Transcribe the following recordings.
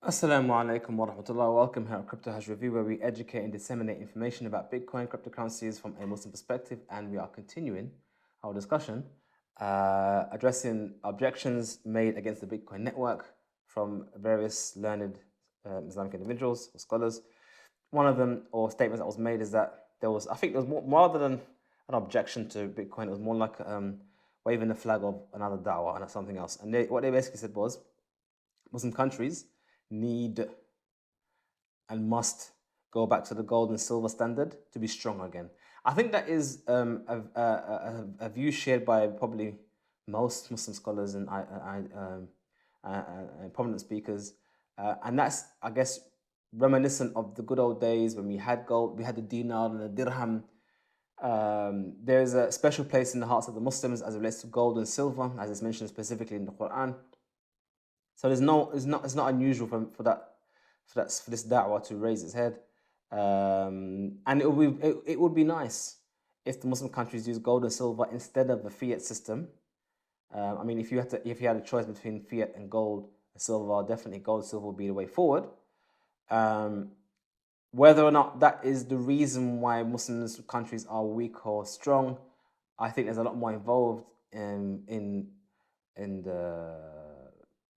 Assalamu alaikum wa rahmatullah. Welcome here at Crypto Hash Review, where we educate and disseminate information about Bitcoin, cryptocurrencies from a Muslim perspective. And we are continuing our discussion, addressing objections made against the Bitcoin network from various learned Islamic individuals or scholars. One of them, or statements that was made, is that I think there was more rather than an objection to Bitcoin, it was more like waving the flag of another da'wah and something else. And what they basically said was Muslim countries need and must go back to the gold and silver standard to be strong again. I think that is a view shared by probably most Muslim scholars and prominent speakers, and that's, I guess, reminiscent of the good old days when we had gold, we had the dinar and the dirham. There's a special place in the hearts of the Muslims as it relates to gold and silver, as it's mentioned specifically in the Quran. So it's not unusual for this da'wah to raise its head, and it would be nice if the Muslim countries use gold and silver instead of the fiat system. I mean, if you had a choice between fiat and gold and silver, definitely gold and silver would be the way forward. Whether or not that is the reason why Muslim countries are weak or strong, I think there's a lot more involved in the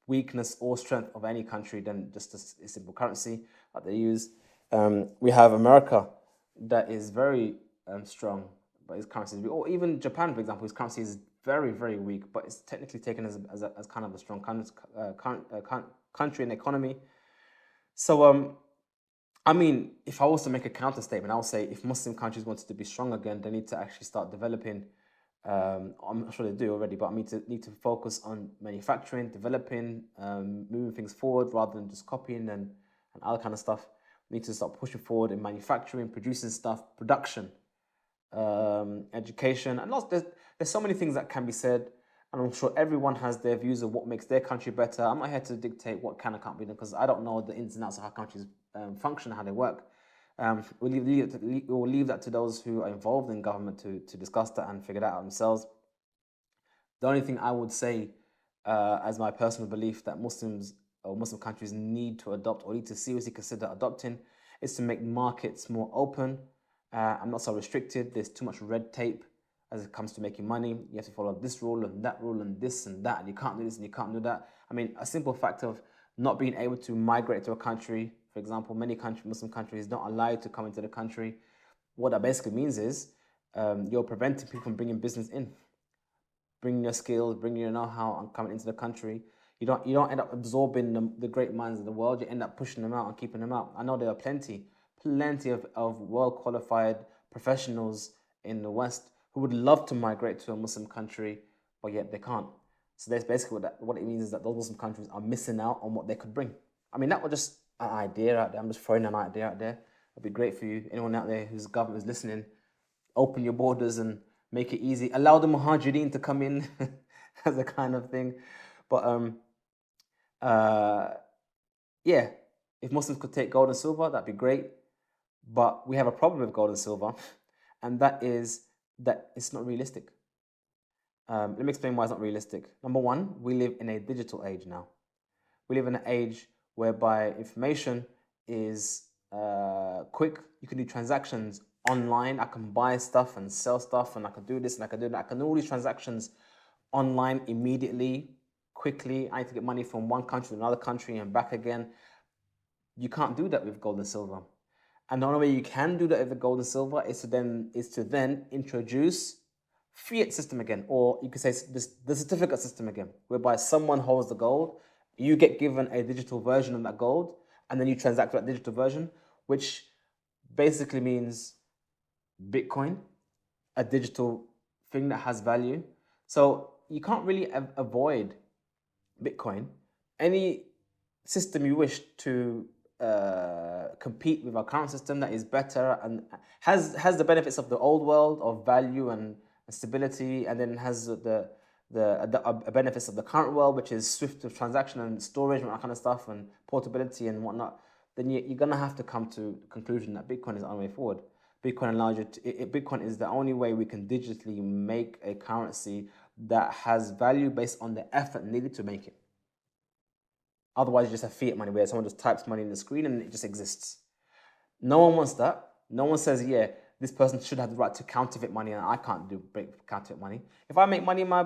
weakness or strength of any country than just a simple currency that they use. We have America that is very strong, but its currency is weak. Or even Japan, for example, whose currency is very, very weak, but it's technically taken as kind of a strong country and economy. So, I mean, if I was to make a counter statement, I would say if Muslim countries wanted to be strong again, they need to actually start developing. I'm sure they do already, but I need to focus on manufacturing, developing, moving things forward rather than just copying and other kind of stuff. We need to start pushing forward in manufacturing, producing stuff, production, education, and there's so many things that can be said. And I'm sure everyone has their views of what makes their country better. I'm not here to dictate what can and can't be done because I don't know the ins and outs of how countries function, how they work. We'll leave that to those who are involved in government to discuss that and figure that out themselves. The only thing I would say, as my personal belief, that Muslims or Muslim countries need to adopt or need to seriously consider adopting is to make markets more open and not so restricted. There's too much red tape as it comes to making money. You have to follow this rule and that rule and this and that, and you can't do this and you can't do that. I mean, a simple fact of not being able to migrate to a country, for example, many Muslim countries not allowed to come into the country. What that basically means is you're preventing people from bringing business in, bringing your skills, bringing your know-how, and coming into the country. You don't end up absorbing the great minds of the world. You end up pushing them out and keeping them out. I know there are plenty of well-qualified professionals in the West who would love to migrate to a Muslim country, but yet they can't. So that's basically what it means is that those Muslim countries are missing out on what they could bring. I mean, that was just an idea out there. I'm just throwing an idea out there. It'd be great for you. Anyone out there whose government is listening, open your borders and make it easy. Allow the muhajirin to come in as a kind of thing. But yeah, if Muslims could take gold and silver, that'd be great. But we have a problem with gold and silver, and that is that it's not realistic. Let me explain why it's not realistic. Number one, we live in a digital age now. We live in an age whereby information is quick. You can do transactions online. I can buy stuff and sell stuff, and I can do this and I can do that. I can do all these transactions online immediately, quickly. I need to get money from one country to another country and back again. You can't do that with gold and silver. And the only way you can do that with the gold and silver is to then introduce fiat system again, or you could say the certificate system again, whereby someone holds the gold, you get given a digital version of that gold, and then you transact that digital version, which basically means Bitcoin, a digital thing that has value. So you can't really avoid Bitcoin. Any system you wish to compete with our current system that is better and has the benefits of the old world of value and stability, and then has the benefits of the current world, which is swift of transaction and storage and that kind of stuff and portability and whatnot, then you're gonna have to come to the conclusion that Bitcoin is the only way forward. Bitcoin is the only way we can digitally make a currency that has value based on the effort needed to make it. Otherwise, you just have fiat money where someone just types money in the screen and it just exists. No one wants that. No one says, yeah, this person should have the right to counterfeit money and I can't do counterfeit money. If I make money in my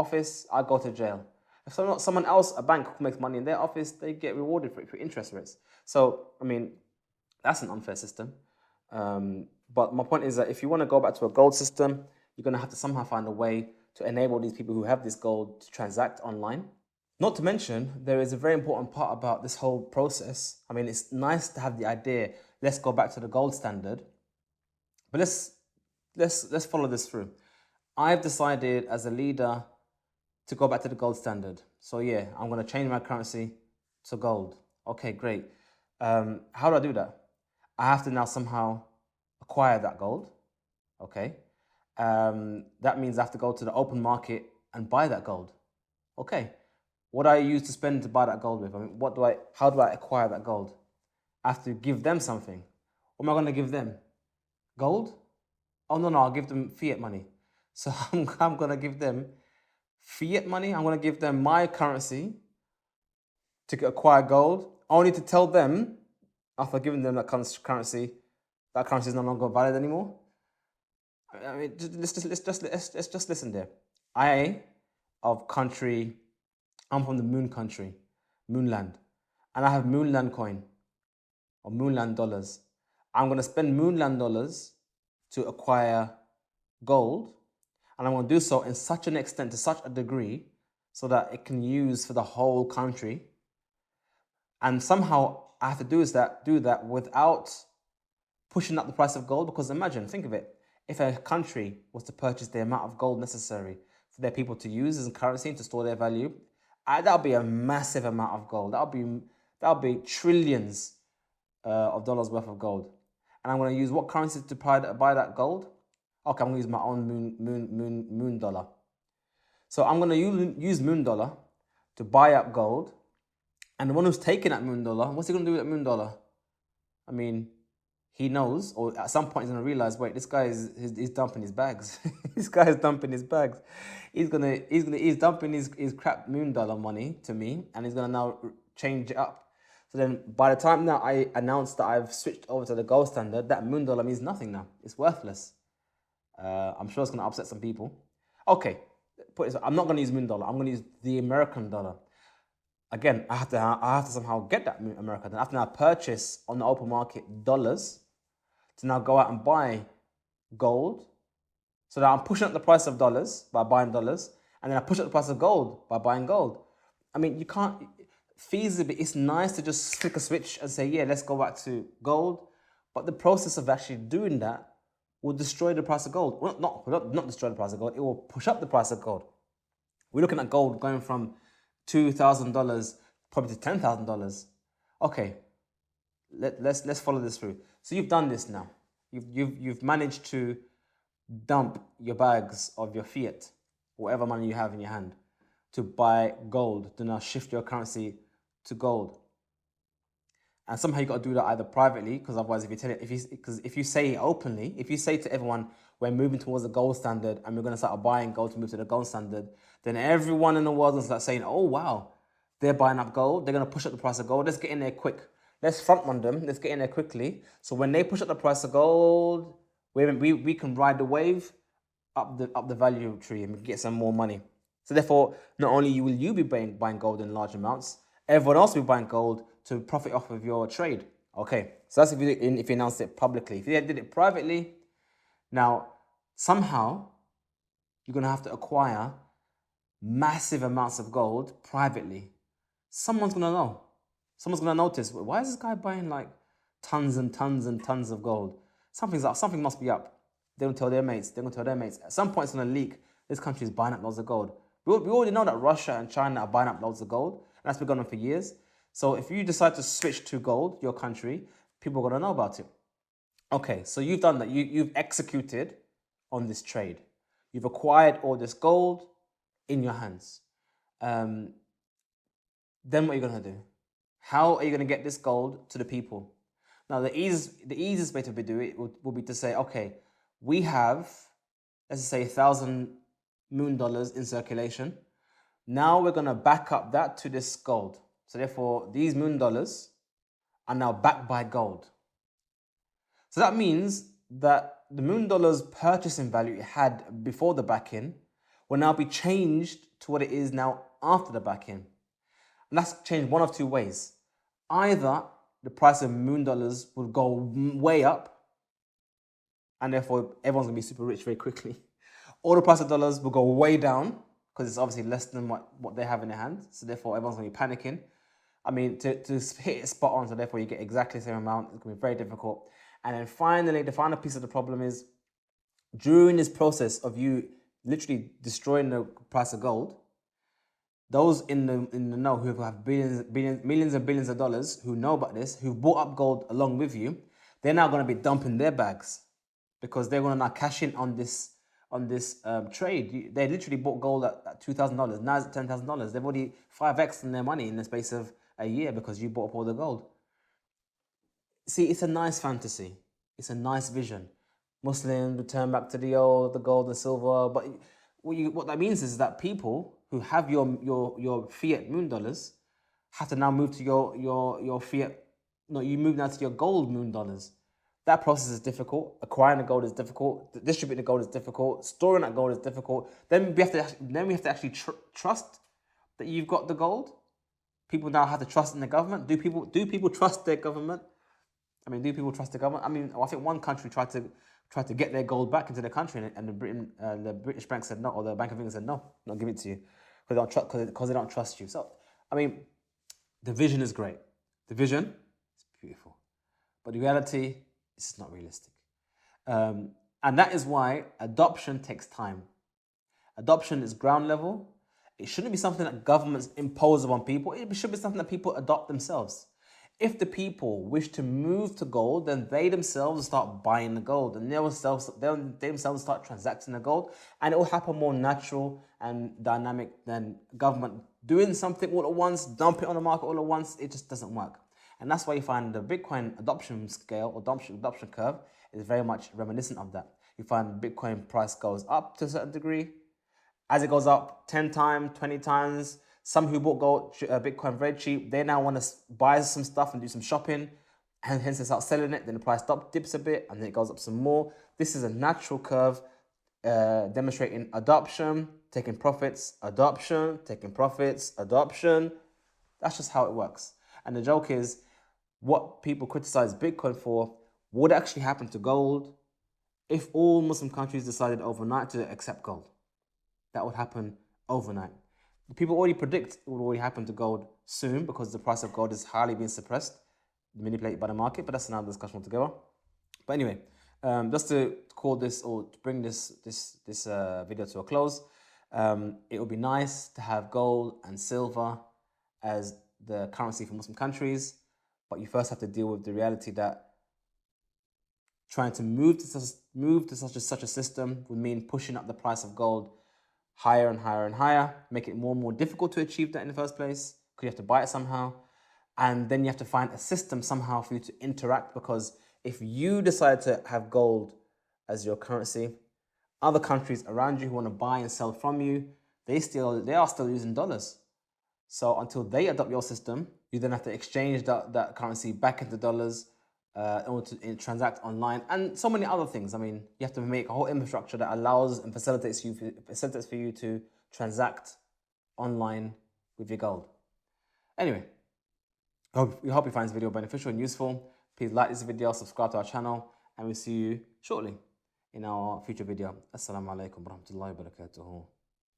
office, I go to jail. If someone else, a bank who makes money in their office, they get rewarded for interest rates. So, I mean, that's an unfair system. But my point is that if you want to go back to a gold system, you're going to have to somehow find a way to enable these people who have this gold to transact online. Not to mention, there is a very important part about this whole process. I mean, it's nice to have the idea, let's go back to the gold standard, but let's follow this through. I've decided as a leader to go back to the gold standard. So yeah, I'm going to change my currency to gold. Okay, great. How do I do that? I have to now somehow acquire that gold. Okay. That means I have to go to the open market and buy that gold. Okay. What do I use to spend to buy that gold with? I mean, how do I acquire that gold? I have to give them something. What am I going to give them? Gold? Oh, no, I'll give them fiat money. So I'm going to give them fiat money. I'm going to give them my currency to acquire gold, only to tell them, after giving them that currency is no longer valid anymore. I mean, let's just listen there. I'm from the moon country, Moonland, and I have Moonland coin or Moonland dollars. I'm going to spend Moonland dollars to acquire gold, and I'm going to do so in such an extent, to such a degree, so that it can use for the whole country. And somehow I have to do that without pushing up the price of gold. Because imagine, think of it, if a country was to purchase the amount of gold necessary for their people to use as currency and to store their value, that would be a massive amount of gold. That would be trillions of dollars worth of gold. And I'm going to use what currency to buy that gold? Okay, I'm going to use my own moon dollar. So I'm going to use moon dollar to buy up gold. And the one who's taking that moon dollar, what's he going to do with that moon dollar? I mean, he knows, or at some point he's going to realize, wait, this guy he's dumping his bags. This guy is dumping his bags. He's dumping his crap moon dollar money to me, and he's going to now change it up. So then by the time now I announce that I've switched over to the gold standard, that moon dollar means nothing now. It's worthless. I'm sure it's going to upset some people. Okay, I'm not going to use moon dollar. I'm going to use the American dollar. Again, I have to somehow get that American. I have to now purchase on the open market dollars to now go out and buy gold. So that I'm pushing up the price of dollars by buying dollars, and then I push up the price of gold by buying gold. I mean, you can't feasibly. It's nice to just flick a switch and say, yeah, let's go back to gold. But the process of actually doing that will destroy the price of gold. Well, not destroy the price of gold. It will push up the price of gold. We're looking at gold going from $2,000 probably to $10,000. Okay, let's follow this through. So you've done this now. You've managed to dump your bags of your fiat, whatever money you have in your hand, to buy gold, to now shift your currency to gold. And somehow you got to do that either privately, because otherwise, if you say it openly, if you say to everyone, we're moving towards the gold standard and we're going to start buying gold to move to the gold standard, then everyone in the world will start saying, oh wow, they're buying up gold, they're going to push up the price of gold, let's get in there quick. Let's front run them, let's get in there quickly. So when they push up the price of gold, we can ride the wave up the value tree and get some more money. So therefore, not only will you be buying gold in large amounts, everyone else will be buying gold to profit off of your trade. Okay, so that's if you announce it publicly. If you did it privately, now somehow you're going to have to acquire massive amounts of gold privately. Someone's going to know. Someone's going to notice, why is this guy buying like tons and tons and tons of gold? Something must be up. They're going to tell their mates. At some point, it's going to leak. This country is buying up loads of gold. We already know that Russia and China are buying up loads of gold. And that's been going on for years. So if you decide to switch to gold, your country, people are going to know about it. Okay, so you've done that. You've executed on this trade. You've acquired all this gold in your hands. Then what are you going to do? How are you going to get this gold to the people? Now, the easiest way to do it will be to say, okay, we have, let's say, 1,000 moon dollars in circulation. Now we're going to back up that to this gold. So therefore, these moon dollars are now backed by gold. So that means that the moon dollars purchasing value it had before the back-in will now be changed to what it is now after the back-in. And that's changed one of two ways. Either the price of moon dollars will go way up, and therefore everyone's going to be super rich very quickly. Or the price of dollars will go way down, because it's obviously less than what they have in their hand. So therefore everyone's going to be panicking. I mean, to hit it spot on, so therefore you get exactly the same amount, it's going to be very difficult. And then finally, the final piece of the problem is, during this process of you literally destroying the price of gold, those in the know who have millions and billions of dollars, who know about this, who've bought up gold along with you, they're now going to be dumping their bags, because they're going to now cash in on this trade. They literally bought gold at $2,000. Now it's at $10,000. They've already 5x in their money in the space of a year because you bought up all the gold. See, it's a nice fantasy. It's a nice vision. Muslims return back to the gold and silver. But what that means is that people who have your fiat moon dollars have to now move to your fiat. No, you move now to your gold moon dollars. That process is difficult. Acquiring the gold is difficult. Distributing the gold is difficult. Storing that gold is difficult. Then we have to actually trust that you've got the gold. People now have to trust in the government. Do people trust their government? I mean, do people trust the government? I mean, I think one country tried to get their gold back into the country, and the British bank said no, or the Bank of England said no, not give it to you, because they don't trust you. So, I mean, the vision is great. The vision is beautiful, but the reality, this is not realistic. And that is why adoption takes time. Adoption is ground level. It shouldn't be something that governments impose upon people. It should be something that people adopt themselves. If the people wish to move to gold, then they themselves start buying the gold, and they themselves start transacting the gold, and it will happen more natural and dynamic than government doing something all at once, dump it on the market all at once. It just doesn't work. And that's why you find the Bitcoin adoption scale or adoption curve is very much reminiscent of that. You find Bitcoin price goes up to a certain degree. As it goes up 10 times, 20 times, some who bought gold, Bitcoin very cheap, they now want to buy some stuff and do some shopping, and hence they start selling it. Then the price dips a bit, and then it goes up some more. This is a natural curve demonstrating adoption, taking profits, adoption, taking profits, adoption. That's just how it works. And the joke is, what people criticize Bitcoin for would actually happen to gold if all Muslim countries decided overnight to accept gold. That would happen overnight. People already predict it will already happen to gold soon, because the price of gold is highly being suppressed, manipulated by the market, but that's another discussion altogether. But anyway, just to call this, or to bring this video to a close, it would be nice to have gold and silver as the currency for Muslim countries, but you first have to deal with the reality that trying to move to such a system would mean pushing up the price of gold higher and higher and higher, make it more and more difficult to achieve that in the first place, because you have to buy it somehow. And then you have to find a system somehow for you to interact, because if you decide to have gold as your currency, other countries around you who want to buy and sell from you, they are still using dollars. So until they adopt your system, you then have to exchange that currency back into dollars in order to transact online, and so many other things. I mean, you have to make a whole infrastructure that allows and facilitates for you to transact online with your gold. Anyway, we hope you find this video beneficial and useful. Please like this video, subscribe to our channel, and we'll see you shortly in our future video. Assalamu alaikum warahmatullahi wabarakatuh.